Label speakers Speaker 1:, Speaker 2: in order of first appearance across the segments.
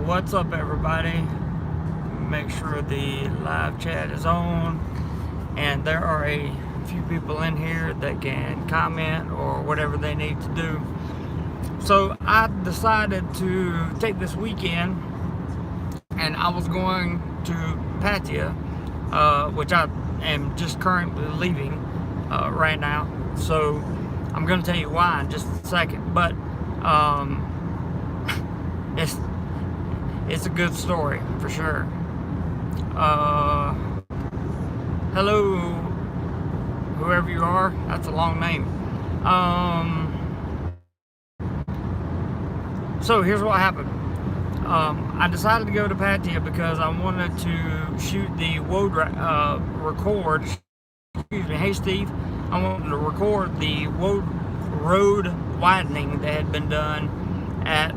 Speaker 1: What's up, everybody? Make sure the live chat is on, and there are a few people in here that can comment or whatever they need to do. So I decided to take this weekend, and I was going to Pattaya, which I am just currently leaving right now. So I'm going to tell you why in just a second, but it's a good story for sure. Hello, whoever you are. That's a long name. So here's what happened. I decided to go to Pattaya because I wanted to shoot the record. Excuse me. Hey, Steve. I wanted to record the road widening that had been done at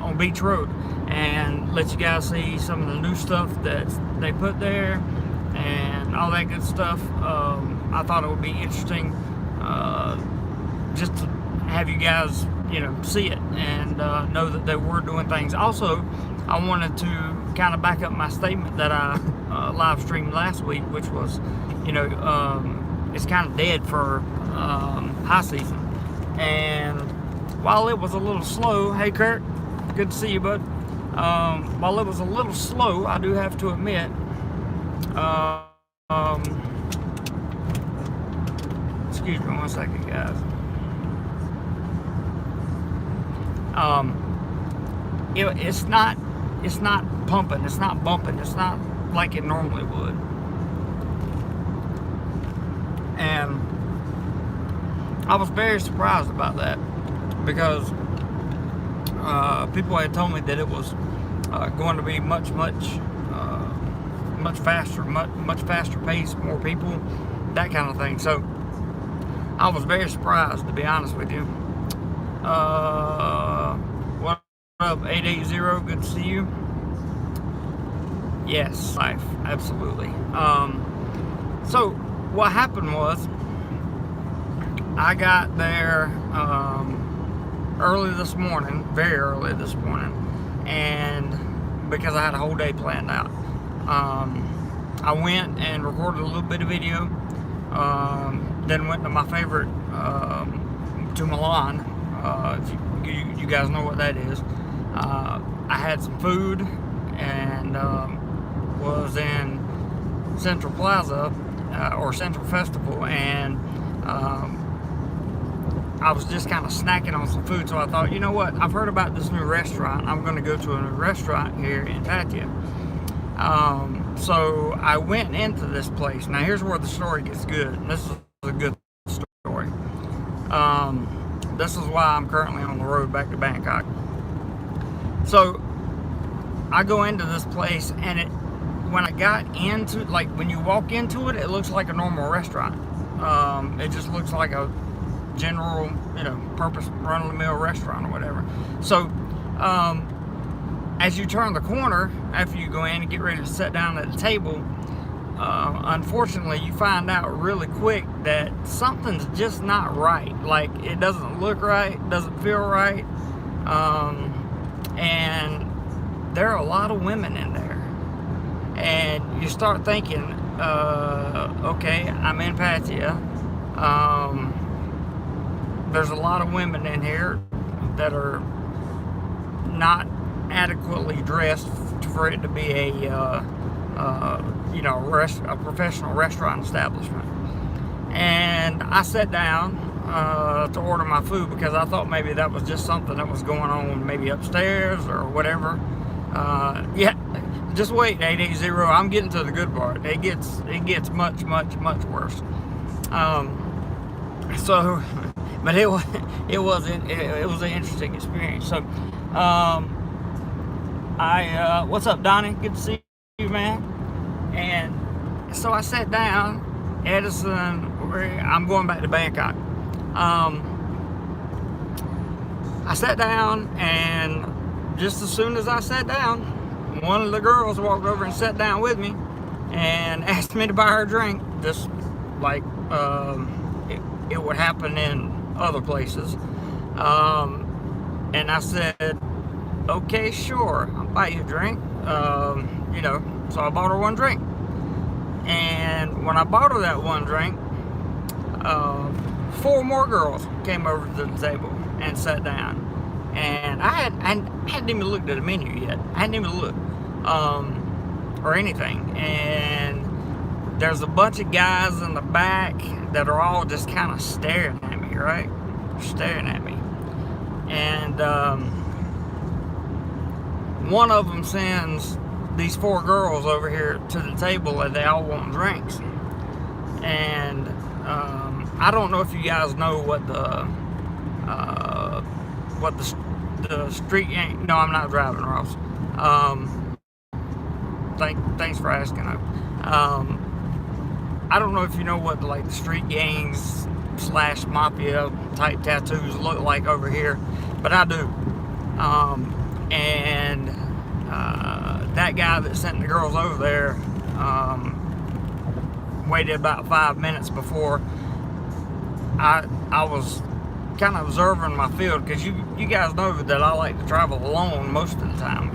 Speaker 1: on Beach Road, and let you guys see some of the new stuff that they put there and all that good stuff. I thought it would be interesting just to have you guys, see it and know that they were doing things. Also, I wanted to kind of back up my statement that I live streamed last week, which was, it's kind of dead for high season. And while it was a little slow, hey Kurt, good to see you, bud. While it was a little slow, I do have to admit, excuse me 1 second, guys. It's not pumping, it's not bumping, it's not like it normally would. And I was very surprised about that, because people had told me that it was going to be much faster pace, more people, that kind of thing. So I was very surprised, to be honest with you. What up, 880? Good to see you. Yes, life, absolutely. So what happened was, I got there early this morning, very early this morning, and because I had a whole day planned out, I went and recorded a little bit of video, then went to my favorite, to Milan, if you guys know what that is. I had some food and was in Central Plaza, or Central Festival, and I was just kind of snacking on some food. So I thought, you know what, I've heard about this new restaurant. I'm going to go to a new restaurant here in Pattaya. So I went into this place. Now here's where the story gets good, and this is a good story. This is why I'm currently on the road back to Bangkok. So I go into this place, and when I got into, like, when you walk into it, it looks like a normal restaurant. It just looks like a general, purpose run-of-the-mill restaurant or whatever. So as you turn the corner, after you go in and get ready to sit down at the table, unfortunately you find out really quick that something's just not right. Like, it doesn't look right, doesn't feel right, and there are a lot of women in there. And you start thinking, okay, I'm in Pattaya. There's a lot of women in here that are not adequately dressed for it to be a professional restaurant establishment. And I sat down to order my food, because I thought maybe that was just something that was going on maybe upstairs or whatever. Yeah, just wait, 880. I'm getting to the good part. It gets much worse. So, but it was an interesting experience. So, what's up, Donnie? Good to see you, man. And so I sat down, Edison. I'm going back to Bangkok. I sat down, and just as soon as I sat down, one of the girls walked over and sat down with me and asked me to buy her a drink. Just like it would happen in other places. And I said, okay, sure, I'll buy you a drink. You know, so I bought her one drink. And when I bought her that one drink, 4 more girls came over to the table and sat down. And I hadn't even looked at the menu yet. I hadn't even looked, or anything. And there's a bunch of guys in the back that are all just kind of staring at me, right? Staring at me. And one of them sends these 4 girls over here to the table, and they all want drinks. And I don't know if you guys know what the street gang. No, I'm not driving, Ross. Thanks for asking. I don't know if you know what like the street gangs / mafia type tattoos look like over here, but I do. And that guy that sent the girls over there waited about 5 minutes before I was kind of observing my field, because you guys know that I like to travel alone most of the time.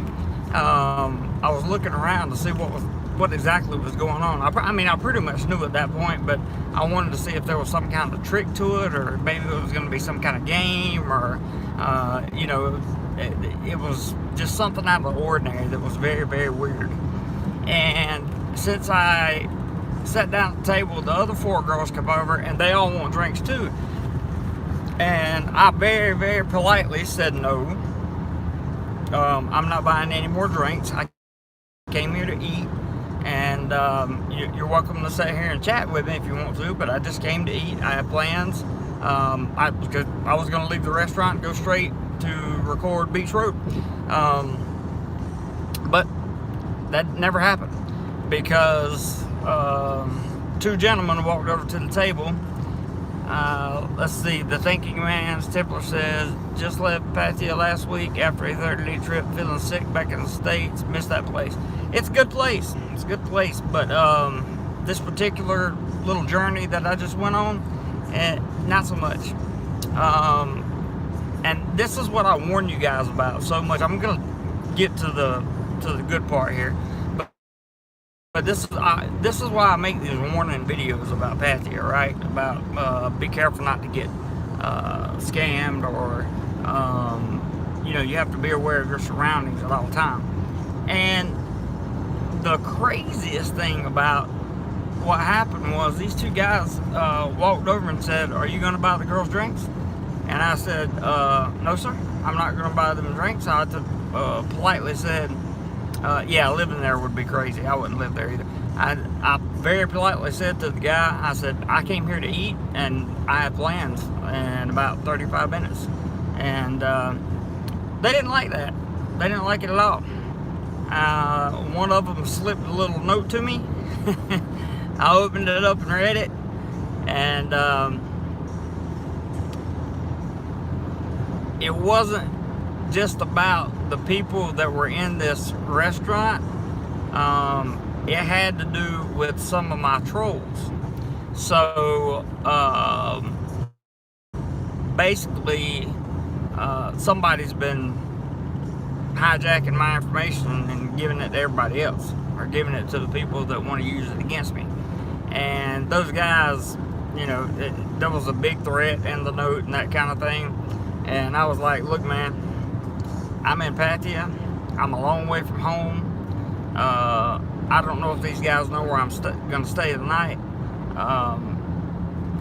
Speaker 1: I was looking around to see what exactly was going on. I mean, I pretty much knew at that point, but I wanted to see if there was some kind of trick to it, or maybe it was going to be some kind of game, or you know, it was just something out of the ordinary that was very, very weird. And since I sat down at the table, the other 4 girls come over, and they all want drinks too. And I very, very politely said no. I'm not buying any more drinks. I came here to eat, and you're welcome to sit here and chat with me if you want to, but I just came to eat. I had plans. Because I was going to leave the restaurant and go straight to record Beach Road. But that never happened, because 2 gentlemen walked over to the table. Let's see, the thinking man's Tippler says, just left Pattaya last week after a 30-day trip, feeling sick back in the States, missed that place. It's a good place, but this particular little journey that I just went on, not so much. And this is what I warned you guys about so much. I'm gonna get to the good part here, but this is why I make these warning videos about Pattaya, right? About be careful not to get scammed, or you know, you have to be aware of your surroundings at all times. And the craziest thing about what happened was these 2 guys walked over and said, "Are you going to buy the girls drinks?" And I said, "No, sir, I'm not going to buy them drinks." I politely said, "Yeah, living there would be crazy. I wouldn't live there either." I very politely said to the guy, I said, "I came here to eat, and I had plans in about 35 minutes. And they didn't like that. They didn't like it at all. One of them slipped a little note to me. I opened it up and read it, and it wasn't just about the people that were in this restaurant. It had to do with some of my trolls. So basically, somebody's been hijacking my information and giving it to everybody else, or giving it to the people that want to use it against me. And those guys, you know, there was a big threat in the note and that kind of thing. And I was like, look, man, I'm in Pattaya. I'm a long way from home. I don't know if these guys know where I'm going to stay tonight.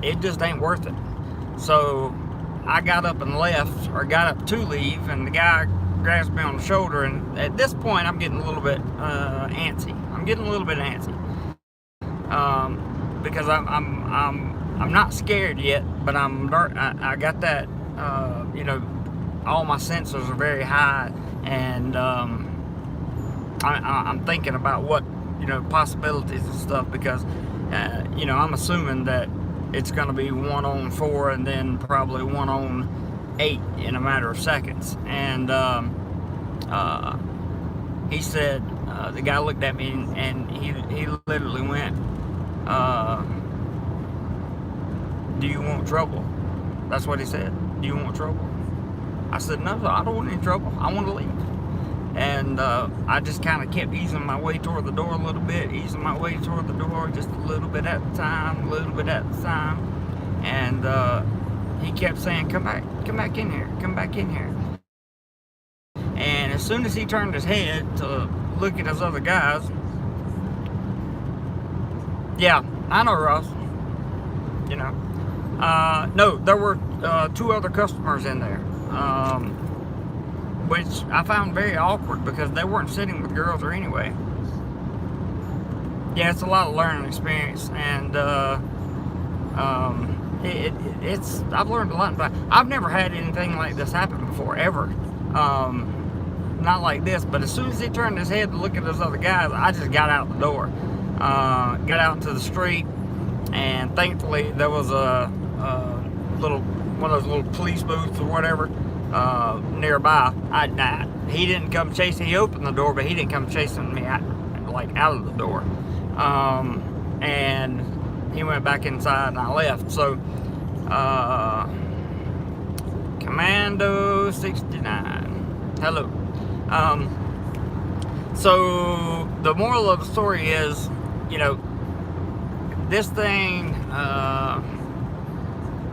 Speaker 1: It just ain't worth it. So I got up and left, or got up to leave, and the guy grabs me on the shoulder. And at this point, I'm getting a little bit antsy. Because I'm not scared yet, but I got that, you know, all my sensors are very high, and I'm thinking about what, you know, possibilities and stuff, because you know, I'm assuming that it's going to be 1 on 4 and then probably 1 on 8 in a matter of seconds. And he said, the guy looked at me, and he literally went, "Do you want trouble?" That's what he said. "Do you want trouble?" I said, "No, I don't want any trouble. I want to leave." And I just kind of kept easing my way toward the door a little bit, easing my way toward the door just a little bit at a time, a little bit at a time. And he kept saying, come back in here, come back in here. And as soon as he turned his head to look at his other guys, yeah, I know, Ross, you know. No, there were 2 other customers in there, which I found very awkward because they weren't sitting with girls or anyway. Yeah, it's a lot of learning experience, and it's I've learned a lot. But I've never had anything like this happen before, ever. Not like this, but as soon as he turned his head to look at those other guys, I just got out the door, got out into the street, and thankfully there was a one of those little police booths or whatever nearby. He didn't come chasing. He opened the door, but he didn't come chasing me out of the door. And he went back inside, and I left. So, Commando 69. Hello. So the moral of the story is, you know, this thing,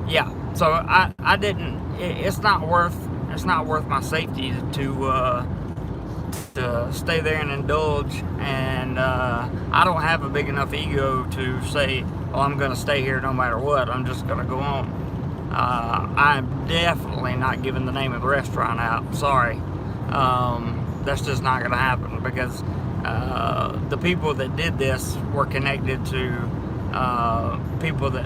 Speaker 1: yeah. So I didn't. It's not worth my safety to stay there and indulge. And I don't have a big enough ego to say, "Oh, I'm going to stay here no matter what. I'm just going to go on." I'm definitely not giving the name of the restaurant out. Sorry. That's just not going to happen because the people that did this were connected to people that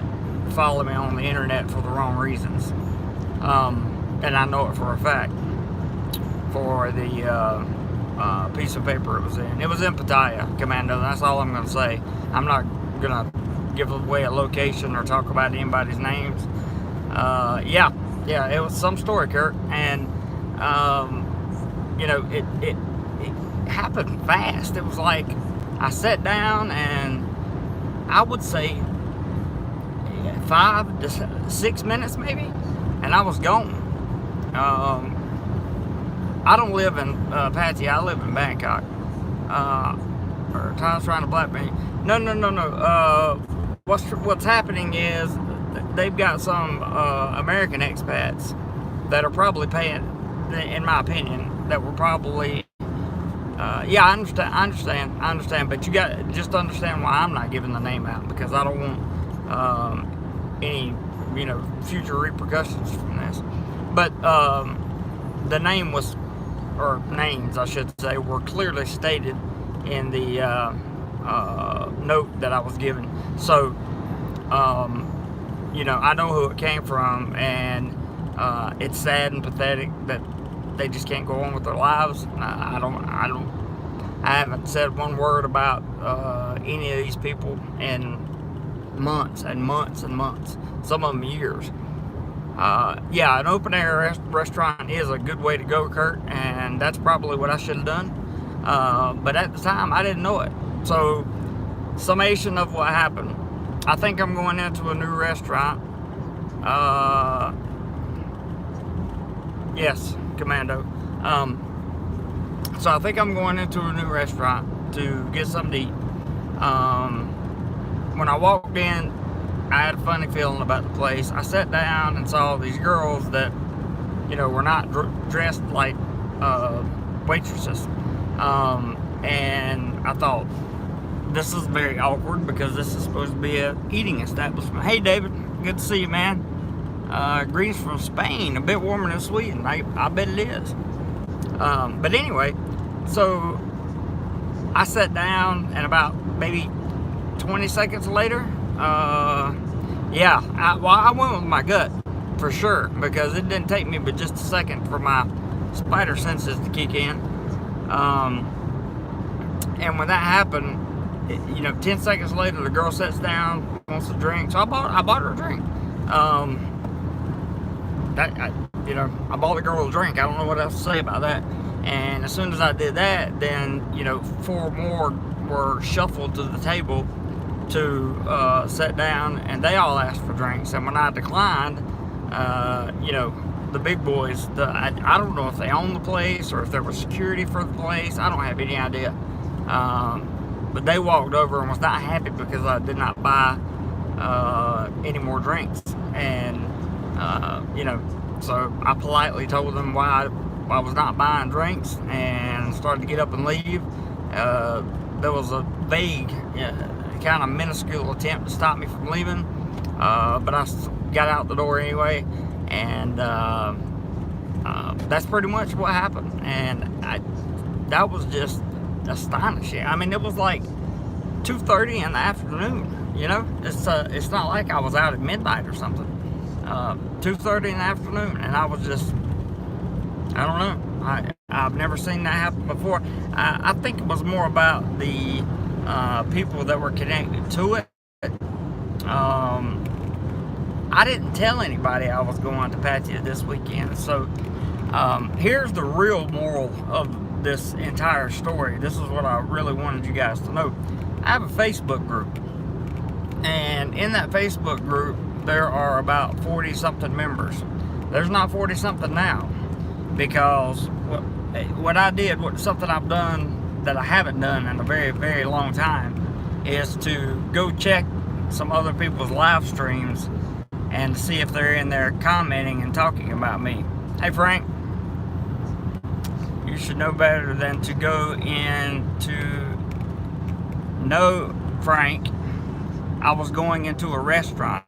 Speaker 1: follow me on the internet for the wrong reasons. And I know it for a fact for the piece of paper it was in. It was in Pattaya, Commando. That's all I'm going to say. I'm not going to give away a location or talk about anybody's names. Yeah, it was some story, Kurt. And you know, it happened fast. It was like I sat down and I would say 5 to 6 minutes maybe, and I was gone. I don't live in Pattaya. I live in Bangkok. Or Ty's trying to black me. No. What's happening is they've got some American expats that are probably paying, in my opinion, that were probably, yeah, I understand, but you got just understand why I'm not giving the name out, because I don't want any, you know, future repercussions from this. But the name was, or names I should say, were clearly stated in the note that I was given. So, you know, I know who it came from, and it's sad and pathetic that they just can't go on with their lives. I haven't said one word about any of these people in months and months and months, some of them years. Yeah, an open air restaurant is a good way to go, Kurt, and that's probably what I should have done. But at the time, I didn't know it. So, summation of what happened. I think I'm going into a new restaurant. Yes, Commando. So I think I'm going into a new restaurant to get something to eat. When I walked in, I had a funny feeling about the place. I sat down and saw these girls that, you know, were not dressed like waitresses. And I thought, this is very awkward because this is supposed to be a eating establishment. Hey, David, good to see you, man. Greetings from Spain, a bit warmer than Sweden. I bet it is. But anyway, so I sat down, and about maybe 20 seconds later, yeah, I went with my gut for sure, because it didn't take me but just a second for my spider senses to kick in. And when that happened, you know, 10 seconds later, the girl sits down, wants a drink. So I bought her a drink. You know, I bought the girl a drink. I don't know what else to say about that. And as soon as I did that, then, you know, 4 more were shuffled to the table to sit down, and they all asked for drinks. And when I declined, you know, the big boys. I don't know if they own the place or if there was security for the place. I don't have any idea. But they walked over and was not happy because I did not buy any more drinks. And, you know, so I politely told them why I was not buying drinks and started to get up and leave. There was a vague, kind of minuscule attempt to stop me from leaving. But I got out the door anyway. And that's pretty much what happened. And that was just astonishing. I mean, it was like 2:30 in the afternoon. You know, it's not like I was out at midnight or something. 2:30 in the afternoon, and I was just, I don't know. I've never seen that happen before. I think it was more about the people that were connected to it. I didn't tell anybody I was going to Pattaya this weekend. So here's the real moral of this entire story. This is what I really wanted you guys to know. I have a Facebook group. And in that Facebook group, there are about 40-something members. There's not 40-something now. Because what I did, something I've done that I haven't done in a very, very long time, is to go check some other people's live streams and see if they're in there commenting and talking about me. Hey Frank, you should know better than to go into... No, Frank, I was going into a restaurant.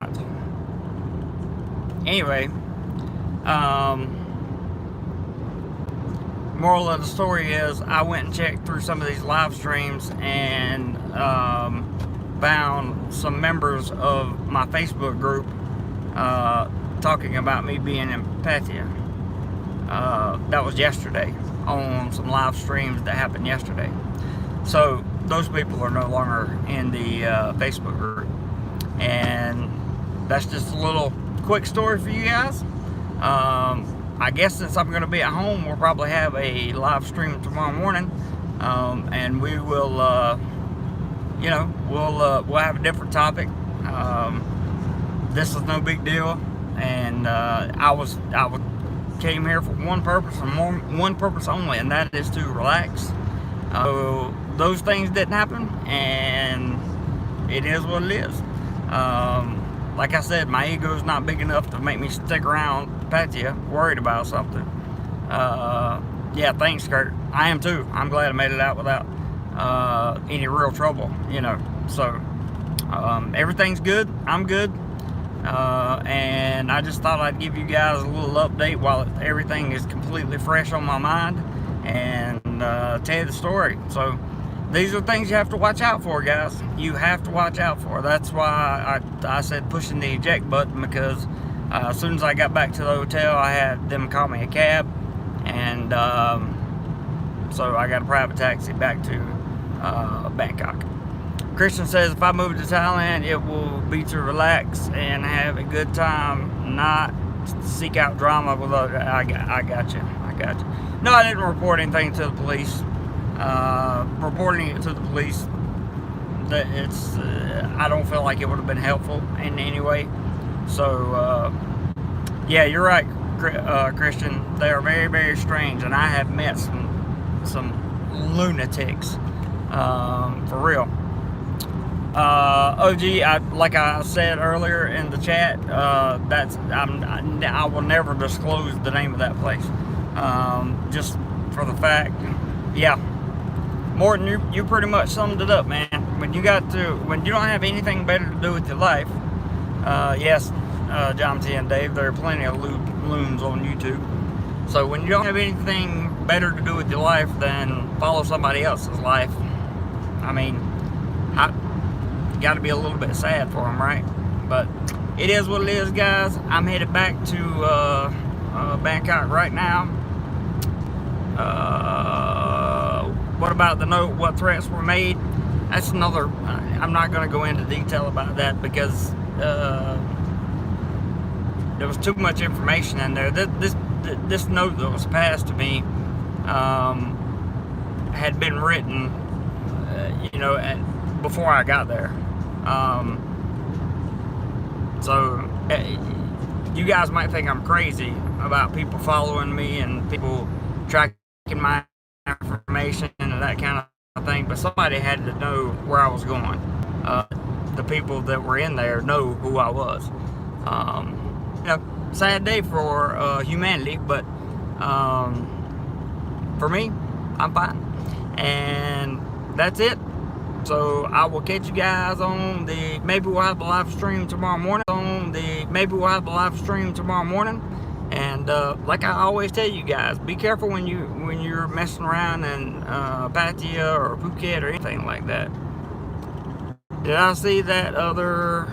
Speaker 1: Anyway, moral of the story is I went and checked through some of these live streams and found some members of my Facebook group talking about me being in Pattaya. That was yesterday on some live streams that happened yesterday. So those people are no longer in the Facebook group. And that's just a little quick story for you guys. I guess since I'm going to be at home, we'll probably have a live stream tomorrow morning. And we will, you know, we'll have a different topic. This is no big deal. And I came here for one purpose and one purpose only, and that is to relax. So those things didn't happen, and it is what it is. Like I said, my ego is not big enough to make me stick around Pattaya worried about something. Yeah, thanks, Kurt. I am too. I'm glad I made it out without any real trouble, you know. So everything's good. I'm good. And I just thought I'd give you guys a little update while everything is completely fresh on my mind, and tell you the story. So these are things you have to watch out for, guys. You have to watch out for. That's why I said pushing the eject button, because as soon as I got back to the hotel, I had them call me a cab, and so I got a private taxi back to Bangkok. Christian says, if I move to Thailand, it will be to relax and have a good time, not seek out drama with other. I got you. No, I didn't report anything to the police. Reporting it to the police, that it's I don't feel like it would have been helpful in any way. So yeah, you're right, Christian. They are very, very strange, and I have met some lunatics, for real. OG, like I said earlier in the chat, I will never disclose the name of that place, just for the fact, yeah. Morton, you pretty much summed it up, man. When you don't have anything better to do with your life, yes, John T and Dave, there are plenty of loons on YouTube. So when you don't have anything better to do with your life than follow somebody else's life, I mean, you got to be a little bit sad for them, right? But it is what it is, guys. I'm headed back to Bangkok right now. What about the note? What threats were made? That's another. I'm not going to go into detail about that because there was too much information in there. This note that was passed to me had been written, you know, before I got there. So you guys might think I'm crazy about people following me and people tracking my information and that kind of thing, but somebody had to know where I was going. The people that were in there know who I was. Sad day for humanity, but for me, I'm fine. And that's it. So I will catch you guys on maybe we'll have the live stream tomorrow morning. And like I always tell you guys, be careful when you're messing around in Pattaya or Phuket or anything like that. Did I see that other?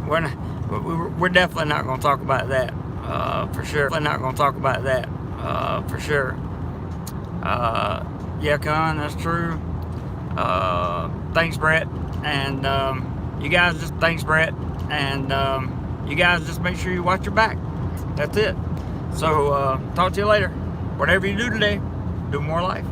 Speaker 1: We're definitely not going to talk about that for sure. Yeah, Con, that's true. Thanks, Brett. And you guys just make sure you watch your back. That's it. So talk to you later. Whatever you do today, do more life.